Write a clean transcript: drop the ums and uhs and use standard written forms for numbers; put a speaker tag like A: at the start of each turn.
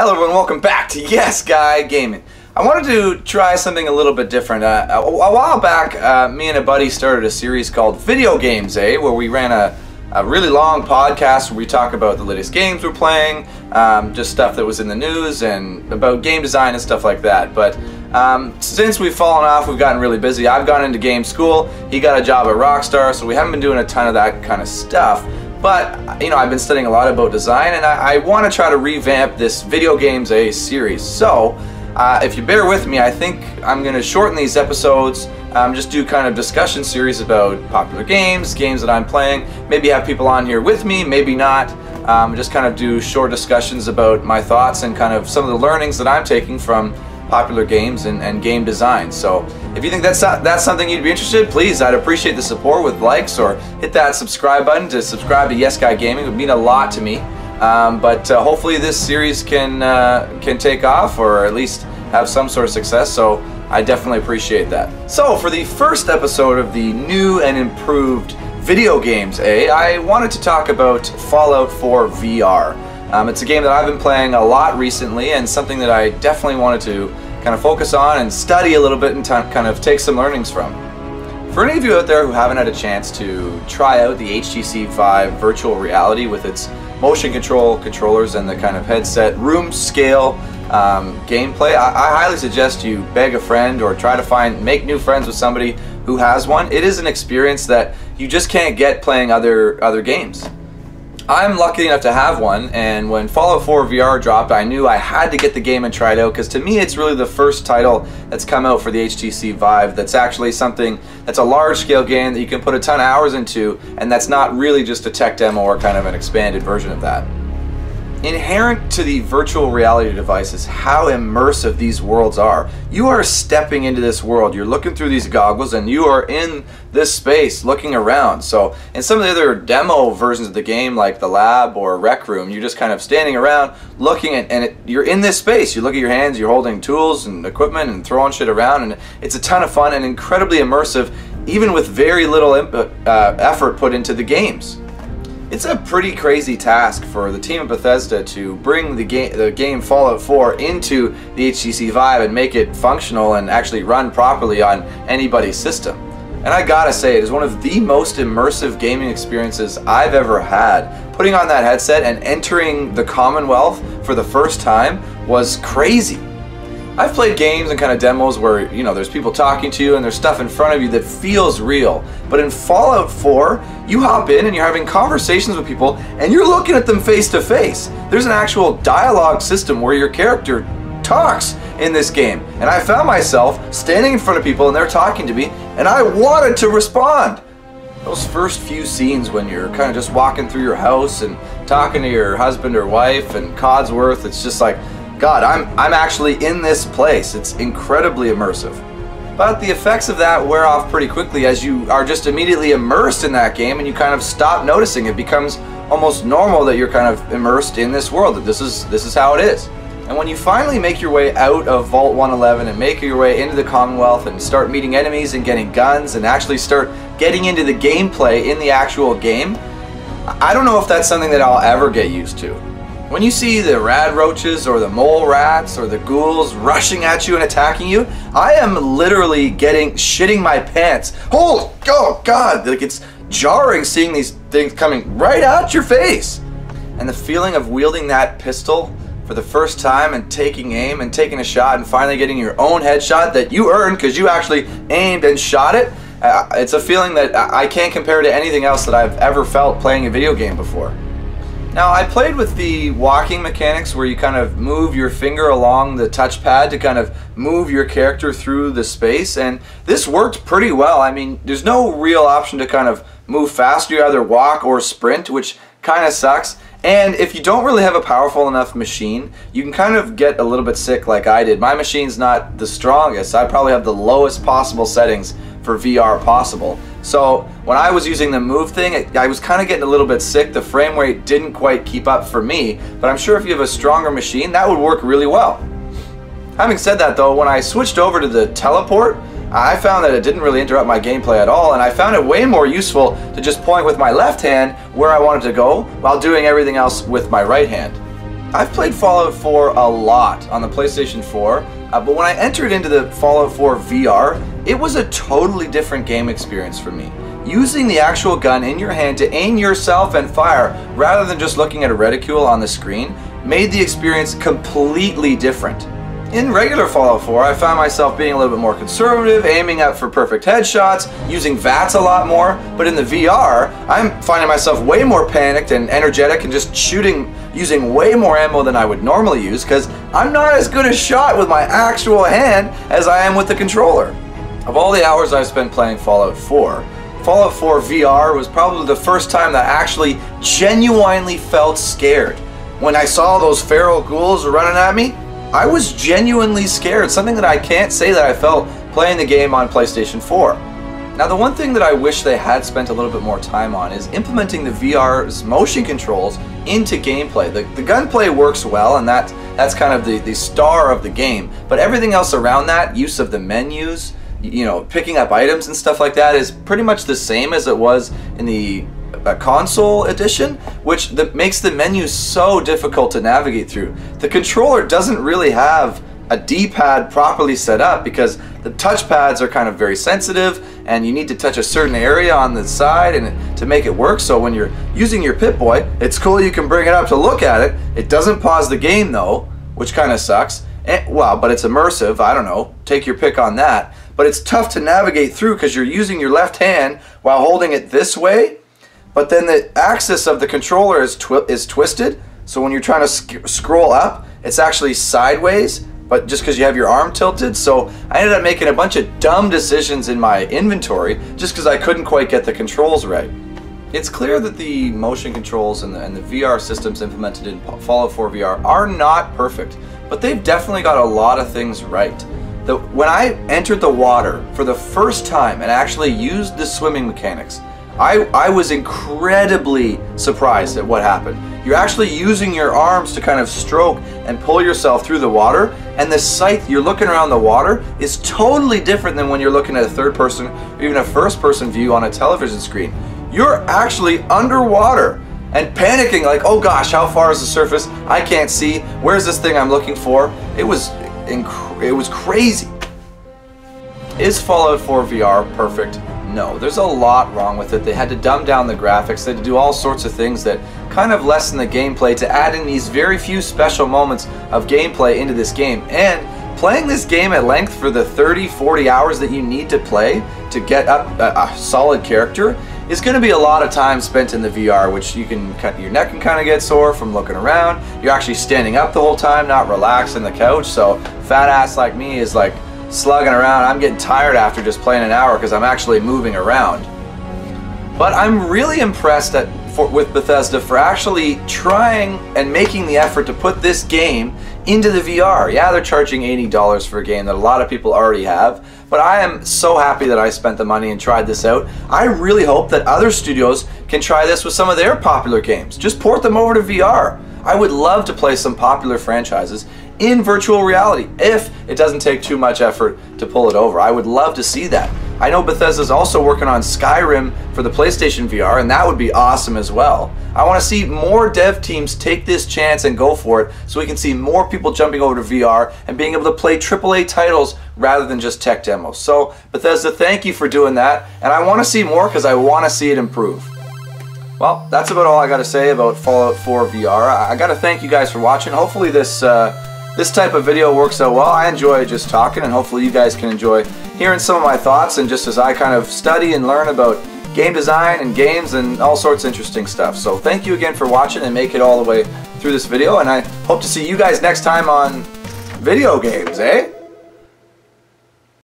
A: Hello everyone, welcome back to Yes Guy Gaming. I wanted to try something a little bit different. A while back, me and a buddy started a series called Video Games, where we ran a really long podcast where we talk about the latest games we're playing, just stuff that was in the news, and about game design and stuff like that. But since we've fallen off, we've gotten really busy. I've gone into game school, he got a job at Rockstar, so we haven't been doing a ton of that kind of stuff. But, you know, I've been studying a lot about design, and I want to try to revamp this Video Games series. So, if you bear with me, I think I'm going to shorten these episodes, just do kind of discussion series about popular games, games that I'm playing, maybe have people on here with me, maybe not, just kind of do short discussions about my thoughts and kind of some of the learnings that I'm taking from popular games and game design. So if you think that's something you'd be interested, please, I'd appreciate the support with likes, or hit that subscribe button to subscribe to Yes Guy Gaming. It would mean a lot to me. But hopefully this series can take off, or at least have some sort of success, so I definitely appreciate that. So for the first episode of the new and improved Video Games I wanted to talk about Fallout 4 VR. It's a game that I've been playing a lot recently, and something that I definitely wanted to kind of focus on and study a little bit and kind of take some learnings from. For any of you out there who haven't had a chance to try out the HTC Vive virtual reality with its motion control controllers and the kind of headset room scale gameplay, I highly suggest you beg a friend or try to make new friends with somebody who has one. It is an experience that you just can't get playing other games. I'm lucky enough to have one, and when Fallout 4 VR dropped, I knew I had to get the game and try it out, because to me it's really the first title that's come out for the HTC Vive that's actually something that's a large-scale game that you can put a ton of hours into, and that's not really just a tech demo or kind of an expanded version of that. Inherent to the virtual reality device is how immersive these worlds are. You are stepping into this world, you're looking through these goggles, and you are in this space looking around. So in some of the other demo versions of the game, like the lab or rec room, you're just kind of standing around looking at, and you're in this space. You look at your hands, you're holding tools and equipment and throwing shit around, and it's a ton of fun and incredibly immersive, even with very little effort put into the games. It's a pretty crazy task for the team at Bethesda to bring the game Fallout 4 into the HTC Vive and make it functional and actually run properly on anybody's system. And I gotta say, it is one of the most immersive gaming experiences I've ever had. Putting on that headset and entering the Commonwealth for the first time was crazy. I've played games and kind of demos where, you know, there's people talking to you and there's stuff in front of you that feels real. But in Fallout 4, you hop in and you're having conversations with people and you're looking at them face to face. There's an actual dialogue system where your character talks in this game. And I found myself standing in front of people and they're talking to me, and I wanted to respond. Those first few scenes when you're kind of just walking through your house and talking to your husband or wife and Codsworth, it's just like, God, I'm actually in this place. It's incredibly immersive. But the effects of that wear off pretty quickly as you are just immediately immersed in that game, and you kind of stop noticing. It becomes almost normal that you're kind of immersed in this world, that this is how it is. And when you finally make your way out of Vault 111 and make your way into the Commonwealth and start meeting enemies and getting guns and actually start getting into the gameplay in the actual game, I don't know if that's something that I'll ever get used to. When you see the rad roaches or the mole rats or the ghouls rushing at you and attacking you, I am literally shitting my pants. Oh God, like, it's jarring seeing these things coming right at your face. And the feeling of wielding that pistol for the first time and taking aim and taking a shot and finally getting your own headshot that you earned because you actually aimed and shot it, it's a feeling that I can't compare to anything else that I've ever felt playing a video game before. Now, I played with the walking mechanics where you kind of move your finger along the touchpad to kind of move your character through the space, and this worked pretty well. I mean, there's no real option to kind of move faster. You either walk or sprint, which kind of sucks. And if you don't really have a powerful enough machine, you can kind of get a little bit sick like I did. My machine's not the strongest. I probably have the lowest possible settings for VR possible. So when I was using the move thing, I was kind of getting a little bit sick. The frame rate didn't quite keep up for me, but I'm sure if you have a stronger machine, that would work really well. Having said that though, when I switched over to the teleport, I found that it didn't really interrupt my gameplay at all, and I found it way more useful to just point with my left hand where I wanted to go while doing everything else with my right hand. I've played Fallout 4 a lot on the PlayStation 4, but when I entered into the Fallout 4 VR, it was a totally different game experience for me. Using the actual gun in your hand to aim yourself and fire, rather than just looking at a reticule on the screen, made the experience completely different. In regular Fallout 4, I found myself being a little bit more conservative, aiming up for perfect headshots, using VATS a lot more, but in the VR, I'm finding myself way more panicked and energetic and just shooting using way more ammo than I would normally use because I'm not as good a shot with my actual hand as I am with the controller. Of all the hours I've spent playing Fallout 4, Fallout 4 VR was probably the first time that I actually genuinely felt scared. When I saw those feral ghouls running at me, I was genuinely scared, something that I can't say that I felt playing the game on PlayStation 4. Now the one thing that I wish they had spent a little bit more time on is implementing the VR's motion controls into gameplay. The gunplay works well, and that's kind of the star of the game, but everything else around that, use of the menus, you know, picking up items and stuff like that, is pretty much the same as it was in the console edition, which makes the menu so difficult to navigate through. The controller doesn't really have a D-pad properly set up because the touchpads are kind of very sensitive and you need to touch a certain area on the side and to make it work. So when you're using your Pip-Boy, it's cool, you can bring it up to look at it. It doesn't pause the game though, which kind of sucks. Well, but it's immersive, I don't know, take your pick on that. But it's tough to navigate through because you're using your left hand while holding it this way. But then the axis of the controller is twisted, so when you're trying to scroll up, it's actually sideways, but just because you have your arm tilted. So I ended up making a bunch of dumb decisions in my inventory just because I couldn't quite get the controls right. It's clear that the motion controls and the VR systems implemented in Fallout 4 VR are not perfect, but they've definitely got a lot of things right. When I entered the water for the first time and actually used the swimming mechanics, I was incredibly surprised at what happened. You're actually using your arms to kind of stroke and pull yourself through the water, and the sight, you're looking around the water, is totally different than when you're looking at a third person or even a first person view on a television screen. You're actually underwater and panicking like, oh gosh, how far is the surface? I can't see. Where's this thing I'm looking for? It was crazy. Is Fallout 4 VR perfect? No, there's a lot wrong with it. They had to dumb down the graphics, they had to do all sorts of things that kind of lessen the gameplay to add in these very few special moments of gameplay into this game. And playing this game at length for the 30-40 hours that you need to play to get up a solid character is going to be a lot of time spent in the VR, which your neck can kind of get sore from looking around. You're actually standing up the whole time, not relaxed on the couch, so fat ass like me is like slugging around. I'm getting tired after just playing an hour because I'm actually moving around. But I'm really impressed with Bethesda for actually trying and making the effort to put this game into the VR. Yeah, they're charging $80 for a game that a lot of people already have, but I am so happy that I spent the money and tried this out. I really hope that other studios can try this with some of their popular games. Just port them over to VR. I would love to play some popular franchises in virtual reality if it doesn't take too much effort to pull it over. I would love to see that. I know Bethesda's also working on Skyrim for the PlayStation VR, and that would be awesome as well. I want to see more dev teams take this chance and go for it so we can see more people jumping over to VR and being able to play AAA titles rather than just tech demos. So Bethesda, thank you for doing that, and I want to see more because I want to see it improve. Well, that's about all I got to say about Fallout 4 VR. I got to thank you guys for watching. Hopefully this type of video works out well. I enjoy just talking, and hopefully you guys can enjoy hearing some of my thoughts, and just as I kind of study and learn about game design and games and all sorts of interesting stuff. So thank you again for watching and make it all the way through this video, and I hope to see you guys next time on video games, eh?